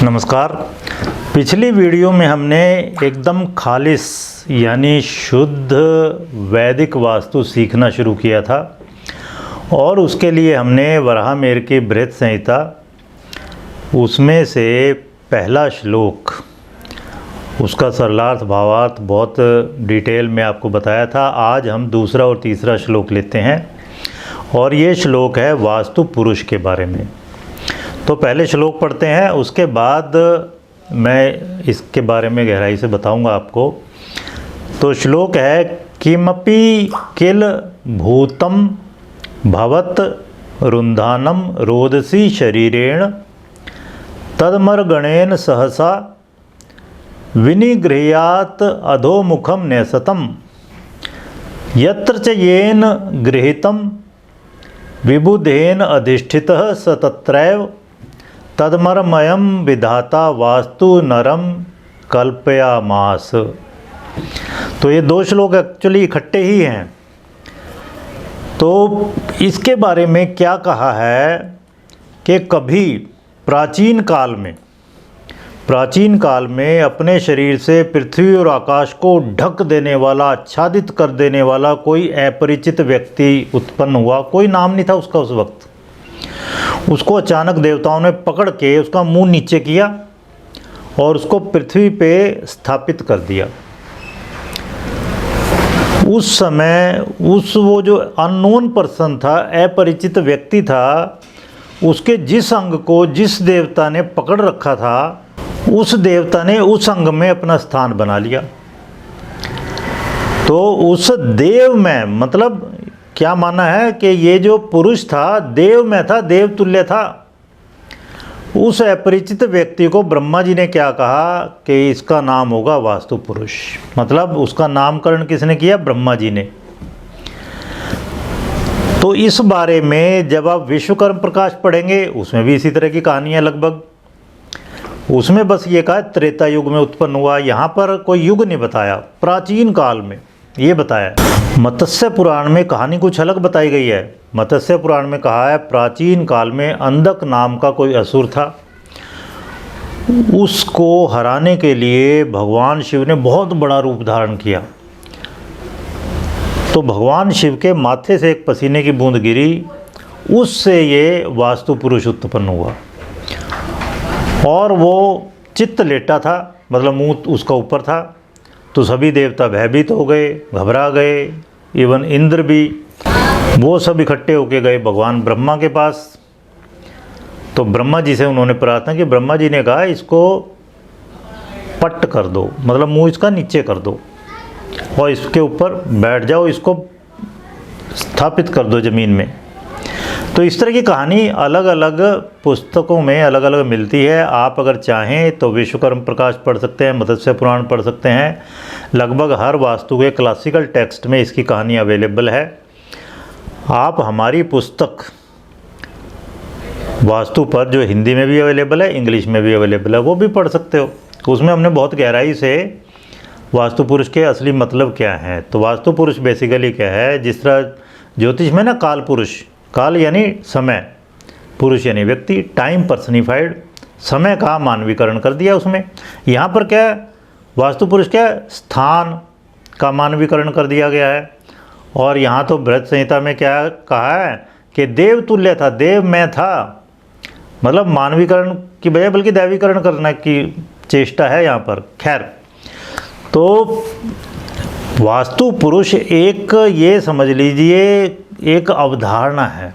नमस्कार। पिछली वीडियो में हमने एकदम खालिस यानी शुद्ध वैदिक वास्तु सीखना शुरू किया था और उसके लिए हमने वराहमिहिर की बृहत संहिता उसमें से पहला श्लोक उसका सरलार्थ भावार्थ बहुत डिटेल में आपको बताया था। आज हम दूसरा और तीसरा श्लोक लेते हैं और ये श्लोक है वास्तु पुरुष के बारे में। तो पहले श्लोक पढ़ते हैं, उसके बाद मैं इसके बारे में गहराई से बताऊंगा आपको। तो श्लोक है किमपि किल भूतम भवत रुन्धानम रोदसी शरीरेण तदमर्गणेन सहसा विनिगृह्यात् अधोमुखम न्यसतम यत्र च येन गृहीतम विबुधेन अधिष्ठितः स तत्रैव तदमरमयम विधाता वास्तु नरम कल्पयामास। तो ये दो श्लोक एक्चुअली इकट्ठे ही हैं। तो इसके बारे में क्या कहा है कि कभी प्राचीन काल में अपने शरीर से पृथ्वी और आकाश को ढक देने वाला, आच्छादित कर देने वाला कोई अपरिचित व्यक्ति उत्पन्न हुआ। कोई नाम नहीं था उसका उस वक्त। उसको अचानक देवताओं ने पकड़ के उसका मुंह नीचे किया और उसको पृथ्वी पे स्थापित कर दिया। उस समय वो जो अननोन पर्सन था, अपरिचित व्यक्ति था, उसके जिस अंग को जिस देवता ने पकड़ रखा था उस देवता ने उस अंग में अपना स्थान बना लिया। तो उस देव में मतलब क्या माना है कि ये जो पुरुष था देव में था, देव तुल्य था। उस अपरिचित व्यक्ति को ब्रह्मा जी ने क्या कहा कि इसका नाम होगा वास्तु पुरुष। मतलब उसका नामकरण किसने किया? ब्रह्मा जी ने। तो इस बारे में जब आप विश्वकर्म प्रकाश पढ़ेंगे उसमें भी इसी तरह की कहानियाँ लगभग। उसमें बस ये कहा त्रेता युग में उत्पन्न हुआ। यहाँ पर कोई युग नहीं बताया, प्राचीन काल में ये बताया। मत्स्य पुराण में कहानी कुछ अलग बताई गई है। मत्स्य पुराण में कहा है प्राचीन काल में अंधक नाम का कोई असुर था। उसको हराने के लिए भगवान शिव ने बहुत बड़ा रूप धारण किया। तो भगवान शिव के माथे से एक पसीने की बूंद गिरी, उससे ये वास्तु पुरुष उत्पन्न हुआ और वो चित्त लेटा था, मतलब मुंह उसका ऊपर था। तो सभी देवता भयभीत हो गए, घबरा गए, इवन इंद्र भी। वो सब इकट्ठे होके गए भगवान ब्रह्मा के पास। तो ब्रह्मा जी से उन्होंने प्रार्थना की। ब्रह्मा जी ने कहा इसको पट्ट कर दो, मतलब मुंह इसका नीचे कर दो और इसके ऊपर बैठ जाओ, इसको स्थापित कर दो ज़मीन में। तो इस तरह की कहानी अलग अलग पुस्तकों में अलग अलग मिलती है। आप अगर चाहें तो विश्वकर्म प्रकाश पढ़ सकते हैं, मत्स्य पुराण पढ़ सकते हैं। लगभग हर वास्तु के क्लासिकल टेक्स्ट में इसकी कहानी अवेलेबल है। आप हमारी पुस्तक वास्तु पर जो हिंदी में भी अवेलेबल है, इंग्लिश में भी अवेलेबल है, वो भी पढ़ सकते हो। उसमें हमने बहुत गहराई से वास्तु पुरुष के असली मतलब क्या हैं। तो वास्तु पुरुष बेसिकली क्या है, जिस तरह ज्योतिष में ना काल पुरुष, काल यानी समय, पुरुष यानी व्यक्ति, टाइम पर्सनिफाइड, समय का मानवीकरण कर दिया उसमें। यहाँ पर क्या है, वास्तु पुरुष क्या है, स्थान का मानवीकरण कर दिया गया है। और यहाँ तो बृहत संहिता में क्या कहा है कि देव तुल्य था, देव में था, मतलब मानवीकरण की बजाय बल्कि दैवीकरण करने की चेष्टा है यहाँ पर। खैर, तो वास्तु पुरुष एक, ये समझ लीजिए, एक अवधारणा है।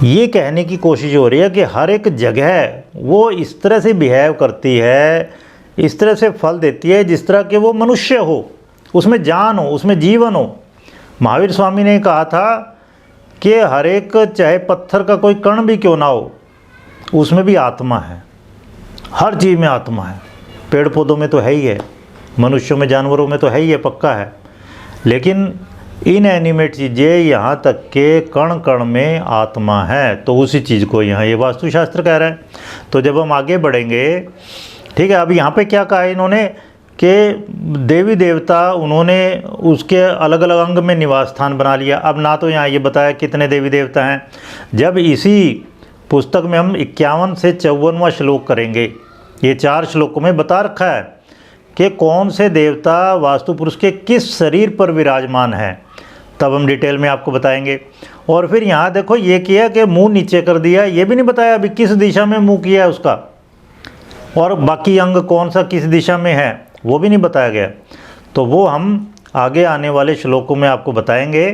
ये कहने की कोशिश हो रही है कि हर एक जगह वो इस तरह से बिहेव करती है, इस तरह से फल देती है जिस तरह के वो मनुष्य हो, उसमें जान हो, उसमें जीवन हो। महावीर स्वामी ने कहा था कि हर एक, चाहे पत्थर का कोई कण भी क्यों ना हो, उसमें भी आत्मा है। हर चीज़ में आत्मा है। पेड़ पौधों में तो है ही है, मनुष्यों में, जानवरों में तो है ही है, पक्का है। लेकिन इनएनिमेट चीज़ें, यहाँ तक के कण कण में आत्मा है। तो उसी चीज़ को यहाँ ये वास्तुशास्त्र कह रहा है। तो जब हम आगे बढ़ेंगे, ठीक है, अब यहाँ पे क्या कहा है इन्होंने कि देवी देवता, उन्होंने उसके अलग अलग अंग में निवास स्थान बना लिया। अब ना तो यहाँ ये बताया कितने देवी देवता हैं। जब इसी पुस्तक में हम 51 से 54वां श्लोक करेंगे। ये 4 श्लोकों में बता रखा है कि कौन से देवता वास्तु पुरुष के किस शरीर पर विराजमान है, तब हम डिटेल में आपको बताएंगे। और फिर यहाँ देखो ये किया कि मुंह नीचे कर दिया, ये भी नहीं बताया अभी किस दिशा में मुंह किया है उसका, और बाकी अंग कौन सा किस दिशा में है वो भी नहीं बताया गया। तो वो हम आगे आने वाले श्लोकों में आपको बताएंगे।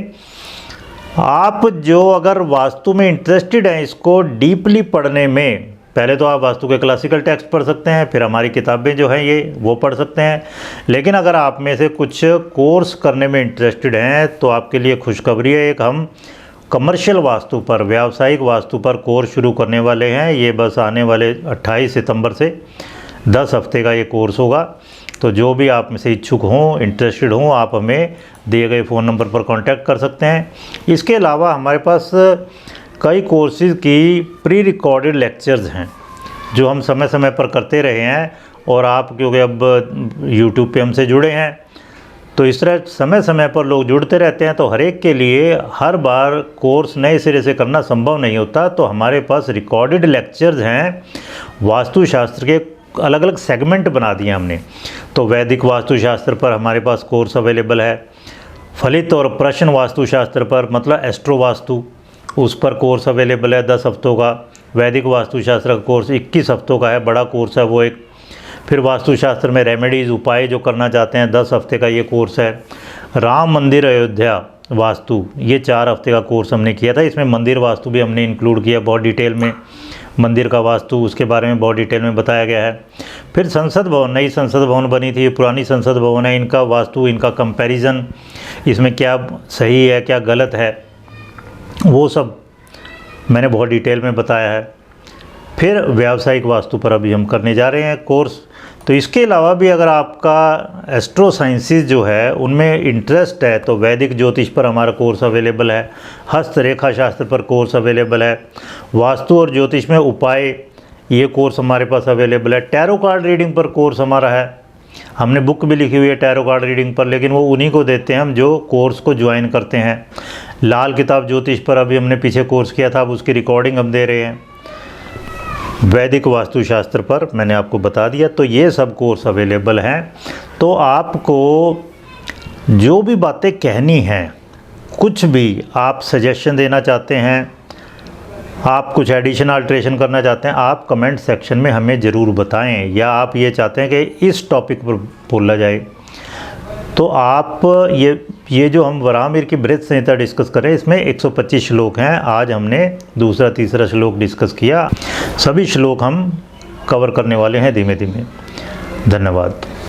आप जो अगर वास्तु में इंटरेस्टेड हैं इसको डीपली पढ़ने में, पहले तो आप वास्तु के क्लासिकल टेक्स्ट पढ़ सकते हैं, फिर हमारी किताबें जो हैं ये वो पढ़ सकते हैं। लेकिन अगर आप में से कुछ कोर्स करने में इंटरेस्टेड हैं तो आपके लिए खुशखबरी है, एक हम कमर्शियल वास्तु पर, व्यावसायिक वास्तु पर कोर्स शुरू करने वाले हैं। ये बस आने वाले 28 सितंबर से 10 हफ्ते का ये कोर्स होगा। तो जो भी आप में से इच्छुक हों, इंटरेस्टेड हों, आप हमें दिए गए फ़ोन नंबर पर कांटेक्ट कर सकते हैं। इसके अलावा हमारे पास कई कोर्सेज़ की प्री रिकॉर्डेड लेक्चर्स हैं जो हम समय समय पर करते रहे हैं, और आप क्योंकि अब यूट्यूब पे हमसे जुड़े हैं तो इस तरह समय समय पर लोग जुड़ते रहते हैं, तो हर एक के लिए हर बार कोर्स नए सिरे से करना संभव नहीं होता। तो हमारे पास रिकॉर्डेड लेक्चर्स हैं, वास्तुशास्त्र के अलग अलग सेगमेंट बना दिए हमने। तो वैदिक वास्तुशास्त्र पर हमारे पास कोर्स अवेलेबल है, फलित और प्रश्न वास्तुशास्त्र पर मतलब एस्ट्रो वास्तु, उस पर कोर्स अवेलेबल है 10 हफ्तों का। वैदिक वास्तुशास्त्र का कोर्स 21 हफ्तों का है, बड़ा कोर्स है वो एक। फिर वास्तुशास्त्र में रेमेडीज़, उपाय जो करना चाहते हैं 10 हफ्ते का ये कोर्स है। राम मंदिर अयोध्या वास्तु, ये 4 हफ्ते का कोर्स हमने किया था। इसमें मंदिर वास्तु भी हमने इंक्लूड किया बहुत डिटेल में, मंदिर का वास्तु उसके बारे में बहुत डिटेल में बताया गया है। फिर संसद भवन, नई संसद भवन बनी थी, पुरानी संसद भवन है, इनका वास्तु, इनका कंपैरिजन, इसमें क्या सही है क्या गलत है, वो सब मैंने बहुत डिटेल में बताया है। फिर व्यावसायिक वास्तु पर अभी हम करने जा रहे हैं कोर्स। तो इसके अलावा भी अगर आपका एस्ट्रो साइंसेस जो है उनमें इंटरेस्ट है तो वैदिक ज्योतिष पर हमारा कोर्स अवेलेबल है, हस्तरेखा शास्त्र पर कोर्स अवेलेबल है, वास्तु और ज्योतिष में उपाय ये कोर्स हमारे पास अवेलेबल है, टैरो कार्ड रीडिंग पर कोर्स हमारा है, हमने बुक भी लिखी हुई है टैरो कार्ड रीडिंग पर, लेकिन वो उन्हीं को देते हैं हम जो कोर्स को ज्वाइन करते हैं। लाल किताब ज्योतिष पर अभी हमने पीछे कोर्स किया था, अब उसकी रिकॉर्डिंग हम दे रहे हैं। वैदिक वास्तुशास्त्र पर मैंने आपको बता दिया। तो ये सब कोर्स अवेलेबल हैं। तो आपको जो भी बातें कहनी हैं, कुछ भी आप सजेशन देना चाहते हैं, आप कुछ एडिशन अल्ट्रेशन करना चाहते हैं, आप कमेंट सेक्शन में हमें ज़रूर बताएं, या आप ये चाहते हैं कि इस टॉपिक पर बोला जाए तो आप ये जो हम वराहमिहिर की बृहत संहिता डिस्कस करें, इसमें 125 श्लोक हैं। आज हमने दूसरा तीसरा श्लोक डिस्कस किया, सभी श्लोक हम कवर करने वाले हैं धीमे धीमे। धन्यवाद।